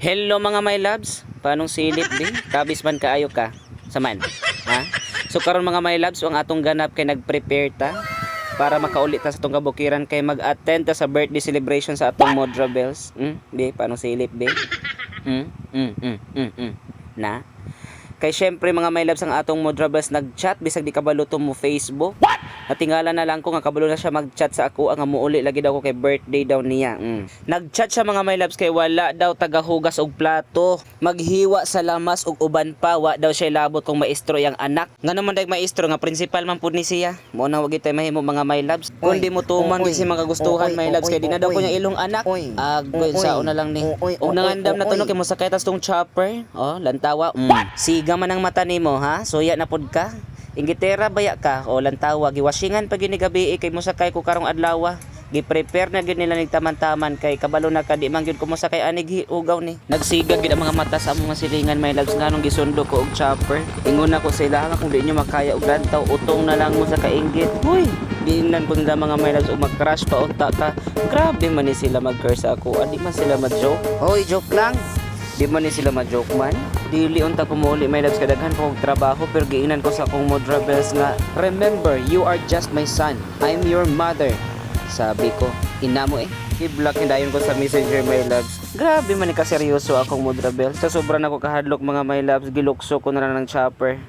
Hello mga my loves, paanong silip di? Kabis man kaayo ka? Saman, ha? So karon mga my loves, ang atong ganap kay nag-prepare ta para makaulit ta sa atong kabukiran kay mag-attend ta sa birthday celebration sa atong Modra Bells. Di, paanong silip di? Na? Kay syempre mga my loves, ang atong Modra Bells nag-chat bisag di kabalo to mo Facebook. Natingala na lang ko nga kabalo na siya mag-chat sa ako ang muuli lagi daw ko kay birthday daw niya. Nag-chat siya mga my loves kay wala daw tagahugas og plato, maghiwa sa lamas og uban pa wa daw siya labot kung maestro yang anak. Nga naman dag maestro nga principal man pud ni siya. Mo na wag tay mahimo mga my loves. Kundi mo tuman kasi mga gustuhan my loves kay di na daw ko yang ilong anak. Agoy sao na lang ni. Og nangandam na tunog kay mo sakay tas tong chopper. Oh, lantawa. Siga man ang mata nimo ha. Suya na pud ka. Ingitera baya ka o lantawa giwasingan pa gini gabi kay mo sakay ko karong adlaw. Gi-prepare na gid nila nigtaman-taman kay kabalo na ka di man gyud ko mo sakay anig ugaw ni. Nagsigag gid ang mga mata sa among masilingan my loves nganong gisundo ko og chopper. Ingon ako sa ilaha kung di nyo makaya og lantaw utong na lang mo sa kainggit. Hoy, giingnan ko nila mga my loves og mag-crash pa unta ta. Grabe man ni sila mag-curse ako. Adi man sila ma-joke. Hoy, joke lang. Di man ni sila ma-joke man. Dili unta ko muli my loves kadaghan ko og trabaho pero giingnan ko sa akong Modra Bells nga remember you are just my son, I'm your mother. Sabi ko, ina mo i-block ni dayon ko sa messenger my loves. Grabe man ni kaseryoso akong Modra Bells. Sa sobra na ko kahadlok mga my loves, gilukso ko na lang ng chopper.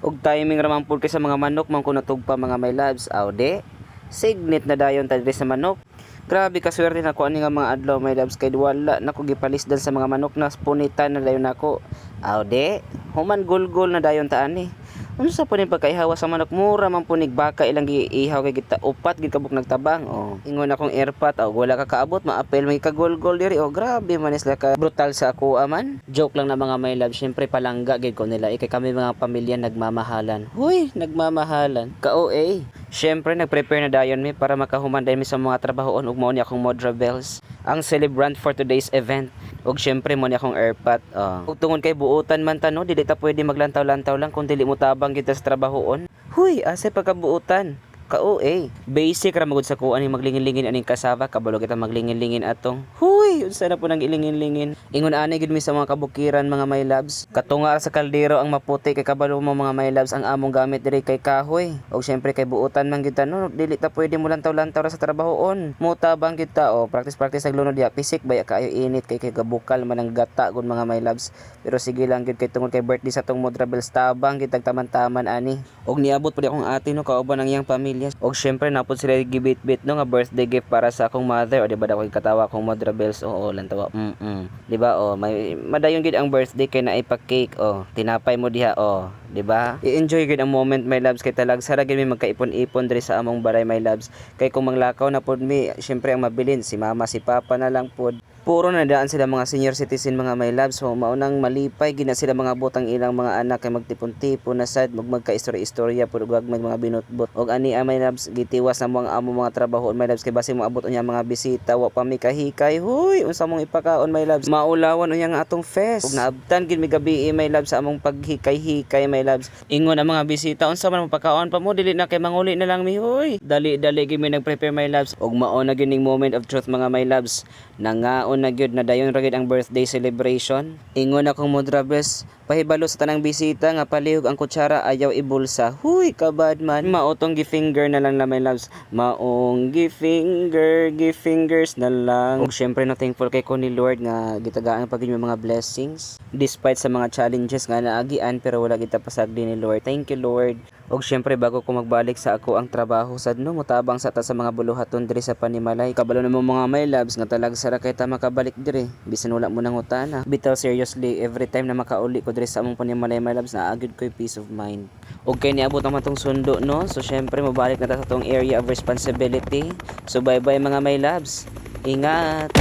Og timing ramang pud kay sa mga manok man ko natugpa mga my loves. Aude, signet na dayon ta sa manok. Grabe kaswerte na ko ani nga mga adlaw my loves kay wala nako gipalisdan sa mga manok na punitan na dayon nako. Aude, human gulgol na dayon ta ani. Unsa pa ni pagkaihawa sa manok mura man punig baka ilang giihaw kay kita upat gid kabuk nagtabang. Oh, ingon akong airpot wala ka kaabot maapel may kagulgol diri. Oh, grabe man isla ka brutal sa ako aman. Joke lang na mga my love, syempre palangga gid ko nila kay kami mga pamilya nagmamahalan. Huy, nagmamahalan. Ka-OA. Syempre nagprepare na dayon mi para makahuman dayon mi sa mga trabahoon ug mao ni akong Modra Bells, ang celebrant for today's event. Og syempre mo ni akong airpot. Ug tungod kay buutan man ta no, dili ta pwede maglantaw-lantaw lang kung dili mo tabang kita sa trabahoon. Huy, asa pagkabuutan. Ka-OA. Basic ra magud sa kuan ni maglingin-lingin aning kasaba kabalo kita maglingin-lingin atong. Huy, unsa na po nang ilingin-lingin. Ingon ani gid mi sa mga kabukiran mga my loves. Katunga sa kaldero ang maputi kay kabalo mo mga my loves ang among gamit diri kay kahoy. Og syempre kay buutan man kita no, dili ta pwede mo lantaw-lantaw ra sa trabahoon. Mutabang kita practice ag lunod diha pisik baya kaayo init kay gabukal man ang gata gud mga my loves. Pero sige lang gid kay tungod kay birthday sa tong Modra Bells tabang gid taman-taman ani. Og niabot pud akong ate no kauban ang iyang pamilya. Og syempre napod sila gibit-bit no nga birthday gift para sa akong mother. O di ba daw katawa akong Modra Bells. Oo, lantawa. Di ba? May madayon gid ang birthday kay naay pa cake. Tinapay mo diha. Di ba? I-enjoy gid ang moment my loves kay talag sara gid mi magkaipon-ipon diri sa among baray my loves. Kay kung manglakaw na pod mi, syempre ang mabilin si mama si papa na lang pod. Puro na daan sila mga senior citizen mga my loves. So maunang malipay gina sila mga butang ilang mga anak kay magtipon-tipon na sad magka-istorya-istorya pud ug mga binutbot. Og ani my loves gitiwas na mga amo mga trabaho my loves kay basi mo abot unya mga bisita wa pa mi kahikay. Huy, unsa mong ipakaon my loves? Maulawan unya nga atong fest. Ug naabtan gid mi gabi my loves sa among paghikay-hikay my loves. Ingon ang mga bisita unsa man mapakaon pa mo dili na kay manguli na lang mi. Huy, dali-dali gid mi nag-prepare my loves. Og mao na gyud ning moment of truth mga my loves. Nangaon na gyud na dayon ra gyud ang birthday celebration. Ingon akong Modra Bells, pahibalo sa tanang bisita nga palihog ang kutsara ayaw ibulsa. Huy, kabad man. Maotong gi-finger na lang na my loves. Maong gi-fingers na lang. Ug syempre na thankful kay ko ni Lord nga gitagaan pag yung mga blessings despite sa mga challenges nga naagian pero wala kita pasagdi ni Lord. Thank you Lord. Og syempre bago ko magbalik sa ako ang trabaho sad no, mutabang sa ta sa mga buluhaton diri sa Panimalay. Kabalo na mo mga my loves nga talag sara kay ta makabalik diri bisan wala mo nang utana. Bitaw seriously every time na makauli ko diri sa among Panimalay my loves naagid ko peace of mind. Og kay niabot ang matong sundo no, so syempre mabalik na ta sa tong area of responsibility. So bye bye mga my loves. Ingat.